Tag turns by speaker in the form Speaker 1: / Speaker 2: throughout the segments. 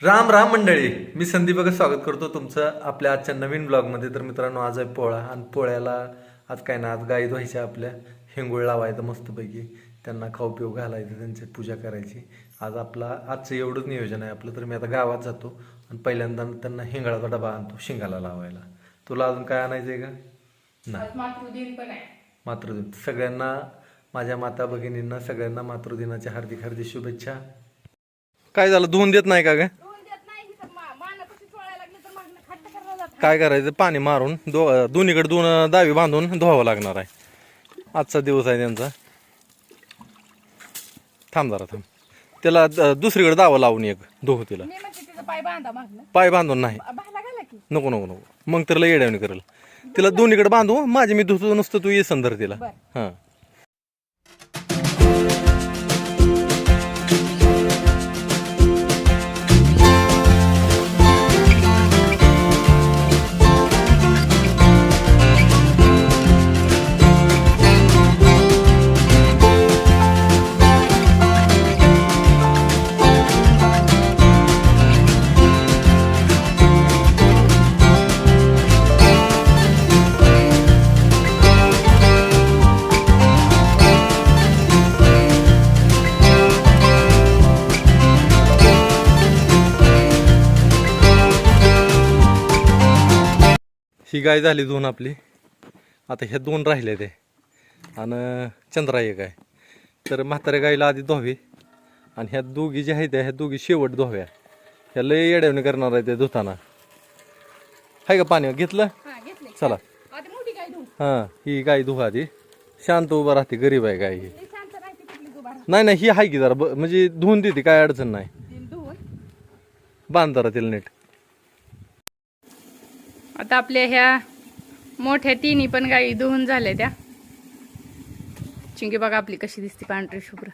Speaker 1: राम राम मंडळी, मी संदीप बघा स्वागत करतो तुमचं आपल्या आजच्या नवीन ब्लॉगमध्ये. तर मित्रांनो, आज आहे पोळा आणि पोळ्याला आज काय ना, आज गाई धुवायच्या आपल्या, हिंगुळ लावायचं मस्तपैकी, त्यांना खाऊ पिऊ घालायचं, त्यांची पूजा करायची. आज आजचं एवढंच नियोजन आहे आपलं. तर मी आता गावात जातो आणि पहिल्यांदा त्यांना हिंगळाचा डबा आणतो शिंगाला लावायला. तुला अजून काय आणायचं आहे का? नाही,
Speaker 2: मातृदिन पण आहे.
Speaker 1: मातृदिन सगळ्यांना, माझ्या माता भगिनींना सगळ्यांना मातृदिनाच्या हार्दिक हार्दिक शुभेच्छा. काय झालं, धुवून देत नाही का ग? काय करायचं, पाणी मारून दोन्हीकडे दोन दावी बांधून धुवावं लागणार आहे. आजचा दिवस आहे त्यांचा. थांब जरा थांब, त्याला दुसरीकडे दावं लावून एक धुवू तिला. पाय बांधून नाही, नको नको नको, मग तर लय येड्यावणी करेल. तिला दोन्हीकडे बांधू, माझे मी धुतो नुसतं, तू ये संदर तिला. हा, ही गाय झाली दोन आपली. आता ह्या दोन राहिले ते आणि चंद्रा एक आहे. तर म्हाताऱ्या गाईला आधी धुवावी आणि ह्या दोघी ज्या आहेत ह्या दोघी शेवट धुव्या. ह्या लय येड्यावणी करणार आहे ते धुताना. हाय का पाणी घेतलं? चला. हां, ही गाय धुवा आधी. शांत उभा राहते, गरीब आहे गाय ही. नाही नाही, ही हाय की जरा म्हणजे धुवून देते, काय अडचण नाही. बांध जरा तिला नीट.
Speaker 2: आता आपल्या ह्या मोठ्या तिन्ही पण गायी धुवून झाल्या. त्या चिंगी बघा आपली कशी दिसते, पांढरी शुभ्र.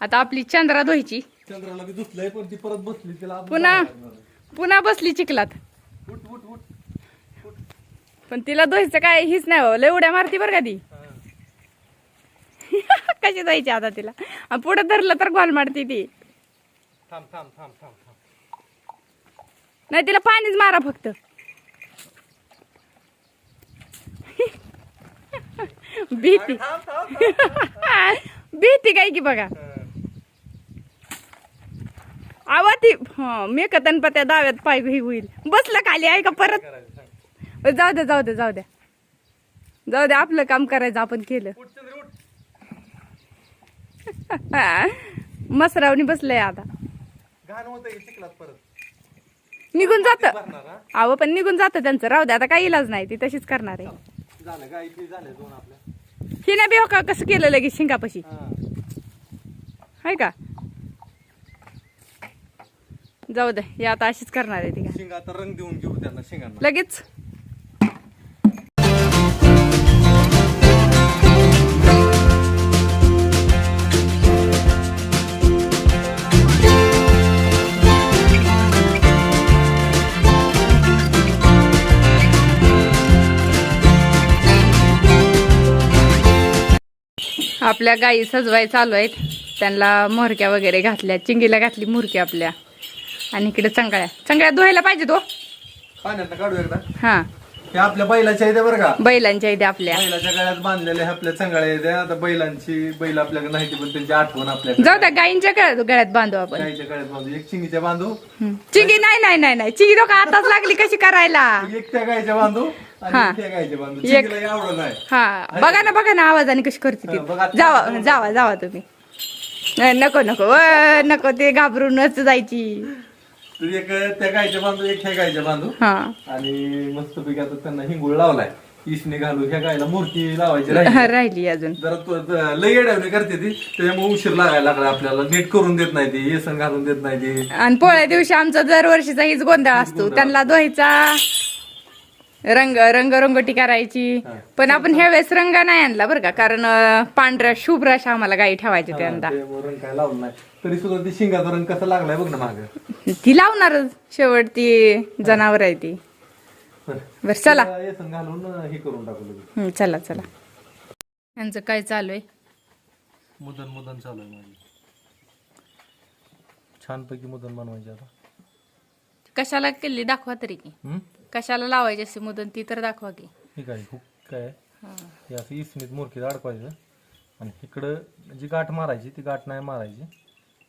Speaker 2: आता आपली चंद्रा धुवायची.
Speaker 1: चंद्राला बी धुतलंय, पण ती परत बसली, तिला
Speaker 2: पुन्हा बसली चिखलात. पण तिला धुवायचं काय हीच नाही बाबा, लय उड्या मारती बरं का ती. कशी जायची आता तिला, पुढे धरलं तर गोल मारती ती.
Speaker 1: थांब थांब थांब थांब थांब.
Speaker 2: नाही, तिला पाणीच मारा फक्त. भीती भीती काय की बघा. आवा ती मी कतनपत्या दाव्यात पाय होईल. बसलं खाली आहे का परत. जाऊ द्या जाऊ द्या जाऊ द्या जाऊ द्या, आपलं काम करायचं आपण केलं. मसरावनी बसलंय आता. निघून जात आव, पण निघून जात त्यांचं. राहू द्या, आता काही इलाज नाही, ती तशीच करणार आहे. हिने बी हो का कसं केलं लगेच शिंगापाशी, हाय का. जाऊ दे, हे आता अशीच करणार आहे ती.
Speaker 1: शिंगा आता रंग देऊन घेऊ त्यांना शिंगांना
Speaker 2: लगेच. आपल्या गायी सजवाय चालू आहेत. त्यांना मोहरक्या वगैरे घातल्या, चिंगीला घातली मोहरकी आपल्या. आणि इकडे चंगळ्या धुवायला पाहिजे तो.
Speaker 1: पाण्यात काढू एकदा.
Speaker 2: हा,
Speaker 1: हे आपल्या बैलाच्या आहेत बरं का.
Speaker 2: बैलांच्या इथे आपल्या
Speaker 1: बैलाच्या गळ्यात बांधलेल्या आपल्या चंगळ्या आहेत. आता बैल आपल्याकडे नाही, पण त्यांची आठवण आपल्याकडे.
Speaker 2: जाऊ द्या, गायींच्या गळ्यात बांधू आपण.
Speaker 1: गायीच्या गळ्यात बांधू, एक चिंगीच्या बांधू.
Speaker 2: चिंगी नाही नाही नाही नाही, चिंगी तो का आताच लागली कशी करायला.
Speaker 1: एक त्या गायच्या बांधू आणि एक त्या गायच्या बांधू. चिंगीला आवडत नाही.
Speaker 2: हा, बघा ना आवाजाने कशी करते ती. जावा जावा जावा तुम्ही. नको नको नको, ते घाबरूनच जायची.
Speaker 1: तू एक त्या गायच्या बांधू, एक ह्या गायच्या बांधू.
Speaker 2: हा,
Speaker 1: आणि मस्तपैकी आता त्यांना हिंगुळ लावलाय. इसने घालू, ह्या गायला मूर्ती लावायची
Speaker 2: राहिली अजून.
Speaker 1: जरा लय येड्यावणी करते ती, त्याच्यामुळे उशीर लागायला लागला आपल्याला. नीट करून देत नाही ती, येसन घालून देत नाही ती.
Speaker 2: आणि पोळ्या दिवशी आमचा दरवर्षीचा हीच गोंधळ असतो. त्यांना धुवायचा, रंगरंगोटी करायची. पण आपण ह्या वेळेस रंग नाही आणला बरं का, कारण पांढऱ्या शुभ्र अशा आम्हाला गाई ठेवायची. त्यांना
Speaker 1: रंग काय लावलं नाही, तरी सुद्धा ती शिंगाचा रंग कसा लागलाय बघ ना माग.
Speaker 2: ती लावणारच, शेवट ती जनावर आहे ती. बर चला,
Speaker 1: येसन घालून हे करून टाकू.
Speaker 2: चला चला. यांचं काय चालू आहे?
Speaker 1: मुदन चालू आहे माझी. छानपैकी मुदन बनवायचे आता.
Speaker 2: कशाला केली दाखवा तरी की कशाला लावायची असे मुदन ती तर दाखवा की
Speaker 1: ठीक आहे हुक काय
Speaker 2: हा.
Speaker 1: हे असं इसनीत मोरकीत अडकवायचं आणि इकडं जी गाठ मारायची ती गाठ नाही मारायची.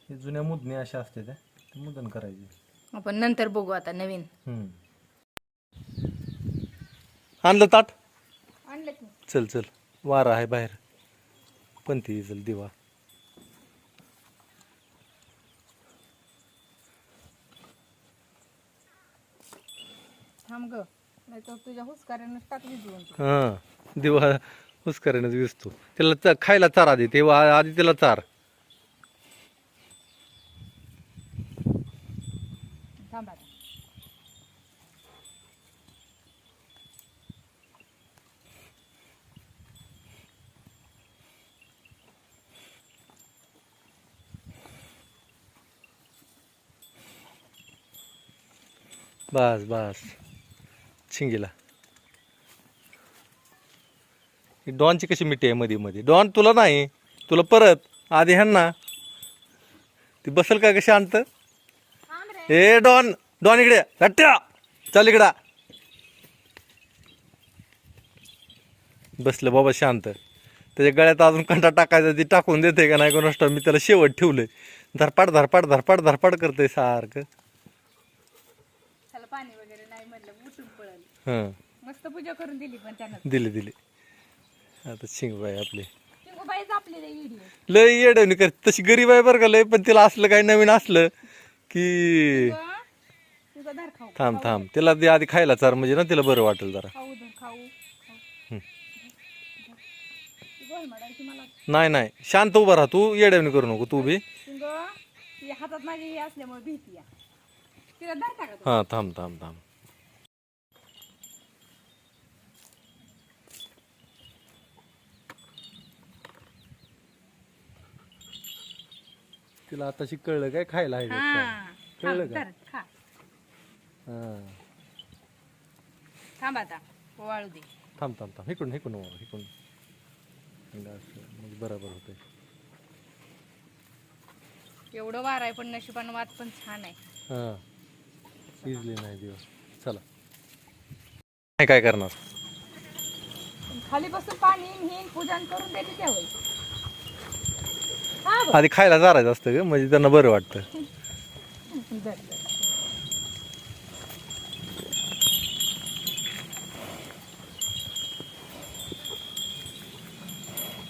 Speaker 1: हे जुन्या मुदणी अशा असते त्या ते मुदन करायची.
Speaker 2: आपण नंतर बघू आता नवीन.
Speaker 1: आणलं ताट.
Speaker 2: आणलं की
Speaker 1: चल चल वारा आहे बाहेर पंथी चल दिवा.
Speaker 2: थांब ग नाही तर तुझ्या हुसकाऱ्यानं टाकली जीवन.
Speaker 1: हा दिवा हुसकाऱ्यानेच विसतो. त्याला खायला चारा दे तेव्हा आधी त्याला चार.
Speaker 2: थांब आता.
Speaker 1: बस बस शिंगीला. ही डॉनची कशी मिठी आहे मध्ये मध्ये. डॉन तुला नाही तुला परत आधी ह्यांना ती बसल का कशी आणत. ए डॉन डॉन इकडे हट्ट्या चल इकडा. बसलं बाबा शांत. त्याच्या गळ्यात अजून कंटा टाकायचा ती टाकून देते का नाही कोणास मी त्याला शेवट ठेवलंय. धरपाड धरपाड धरपाड धरपाड करतंय सारखं.
Speaker 2: त्याला पाणी वगैरे नाही म्हटलं उठून पळाली.
Speaker 1: हां
Speaker 2: मस्त पूजा करून दिली पण त्यानं.
Speaker 1: दिली दिली. आता शिंगबाई आपली
Speaker 2: बाईच आपल्याला व्हिडिओ
Speaker 1: लय येडवणी कर. तशी गरीब आहे बरं का लय. पण तिला असलं काही नवीन असलं की
Speaker 2: तुझा धर खाऊ
Speaker 1: थांब थांब तिला दे आधी खायला चार म्हणजे ना तिला बरं वाटेल जरा.
Speaker 2: खाऊ धर खाऊ गोल मडायची मला.
Speaker 1: नाही नाही शांत उभा राहा तू. येडवणी करू नको तू बी.
Speaker 2: ती हातात माझी हे असल्यामुळे भीती आहे. तिला धरता का तू?
Speaker 1: हां थांब थांब थांब. तिला आताशी कळलं काय खायला आहे का?
Speaker 2: हा.
Speaker 1: कळलं
Speaker 2: थांब,
Speaker 1: का?
Speaker 2: धर, खा.
Speaker 1: हां
Speaker 2: थांब आता वाळू दे.
Speaker 1: थांब थांब थांब इकडून इकडून वर, इकडून म्हणजे बरोबर होतंय.
Speaker 2: एवढं वार आहे पण नशिबानं वात पण छान आहे.
Speaker 1: हां इजली नाही दिवस. चला नाही काय करणार.
Speaker 2: खाली बसून पाणी हिन पूजन करून देते त्यावेळी. हा बघ.
Speaker 1: आधी खायला चारायचं असतं ग म्हणजे त्यांना बरं वाटतं.
Speaker 2: धर, धर.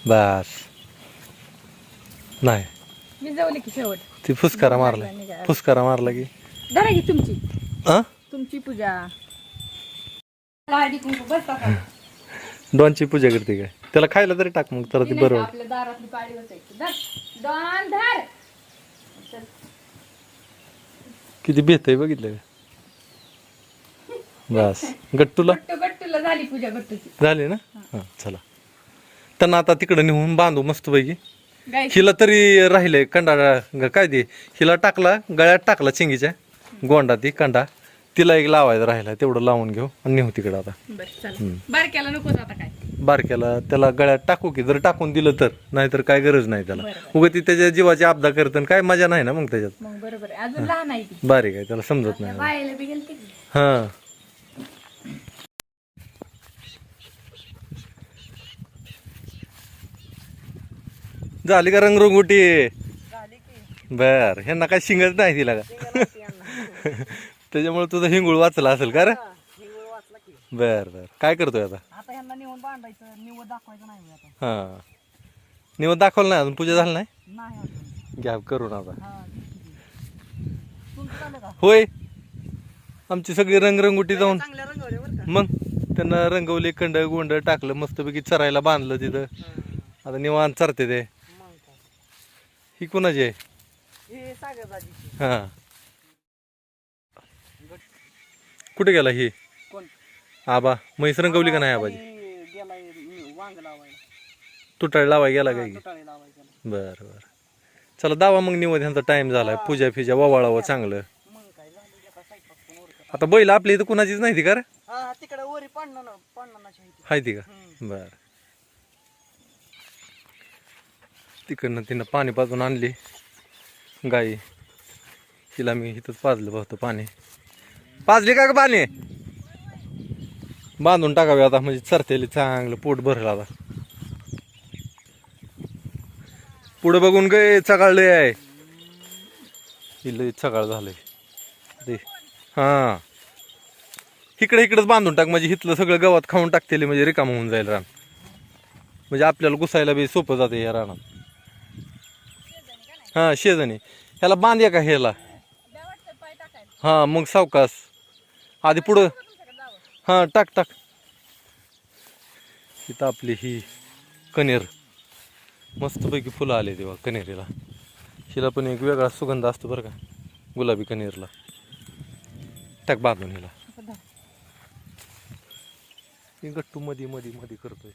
Speaker 1: बस नाही
Speaker 2: मी जवळ की शेवट.
Speaker 1: ती फुसकारा मारला. फुसकारा मारला की
Speaker 2: धरा की तुमची
Speaker 1: हा
Speaker 2: तुमची पूजा. हळदी कुंकू बस आता.
Speaker 1: डॉनची पूजा करते काय. त्याला खायला तरी टाक मग तर ते बरं वाटतं.
Speaker 2: आपल्या दारातली काळी होते. धर डॉन धर.
Speaker 1: किती भेट आहे बघितलं का. बस गट्टूला
Speaker 2: गट्टूला झाली पूजा गट्टूची.
Speaker 1: झाली ना. हां चला त्यांना आता तिकडं नेऊन बांधू मस्तपैकी.
Speaker 2: गाय
Speaker 1: हिला तरी राहिले कंडा काय ते हिला टाकला गळ्यात टाकला चिंगीच्या गोंडा ती कंडा. तिला एक लावायचं राहिला तेवढं लावून घेऊ आणि नेऊ तिकडं आता.
Speaker 2: बरं चला. बारक्याला नकोच आता काय.
Speaker 1: बारक्याला त्याला गळ्यात टाकू की जर टाकून दिलं तर. नाहीतर काय गरज नाही त्याला.
Speaker 2: बरं.
Speaker 1: उगा ती त्याच्या जीवाची आपदा करतं काय मजा नाही ना मग त्याच्यात.
Speaker 2: मग बरोबर आहे. अजून लहान आहे ती.
Speaker 1: बारीक आहे त्याला समजत नाही.
Speaker 2: बायला बी गेलते की.
Speaker 1: हा झाली का रंगरंगोटी. बर ह्यांना काय शिंगच नाही तिला का. त्याच्यामुळे तुझं हिंगुळ वाचला असेल का रे. बर बर काय करतोय आता.
Speaker 2: आता ह्यांना नेऊन बांधायचं निवड दाखवायचं नाही आता.
Speaker 1: हा निवड दाखवलं नाही अजून पूजा झाली नाही.
Speaker 2: नाही अजून.
Speaker 1: घ्या करून आता.
Speaker 2: तुमचं झालं का?
Speaker 1: होय आमची सगळी रंगरंगोटी जाऊन
Speaker 2: चांगल्या रंगवले बरं का.
Speaker 1: मग त्यांना रंगवले कंड गोंड टाकलं मस्तपैकी चरायला बांधलं तिथं. आता निवांत चरते ते. ही कोणाची आहे.
Speaker 2: हे सागरदाजीची.
Speaker 1: हा कुठे गेला ही
Speaker 2: कोण?
Speaker 1: आबा म्हैस रंगवली का नाही आबाजी.
Speaker 2: गेलाय वांग लावायला.
Speaker 1: तुटाळ लावाय गेला काय.
Speaker 2: तुटाळे लावायला.
Speaker 1: बर बर चला दावा मग निवड ह्यांचा टाइम झालाय. पूजा फिजा ववाळावं चांगलं.
Speaker 2: मग काय झालं आता स्वयंपाक पण उरकत.
Speaker 1: आता बैल आपली इथं कुणाचीच नाही ती का रे?
Speaker 2: हा तिकडे वरी पाडणाची
Speaker 1: हाय ती का. बर तिकडनं तिनं पाणी पाजून आणली गाई. तिला मी इथंच पाजलं होतं पाणी. पाजली का बाने बांधून टाकावे आता म्हणजे चरतेली चांगलं पोट भरलं आता पुढे बघून गे चकाळले आहे चकाळ झालंय ते हा इकडेच बांधून टाक म्हणजे इथलं सगळं गवत खाऊन टाकतेली म्हणजे रिकाम होऊन जाईल रान म्हणजे आपल्याला घुसायला बी सोपं जाते या रानात हा शेजानी ह्याला बांधूया का ह्याला हा मग सावकाश आधी पुढं हा टाक टाक इथं आपली ही कनेर मस्तपैकी फुलं आले तेव्हा कनेरीला हिला पण एक वेगळा सुगंध असतो बरं का गुलाबी कनेरला टाक बांधून हिला गट्टू मध्ये करतोय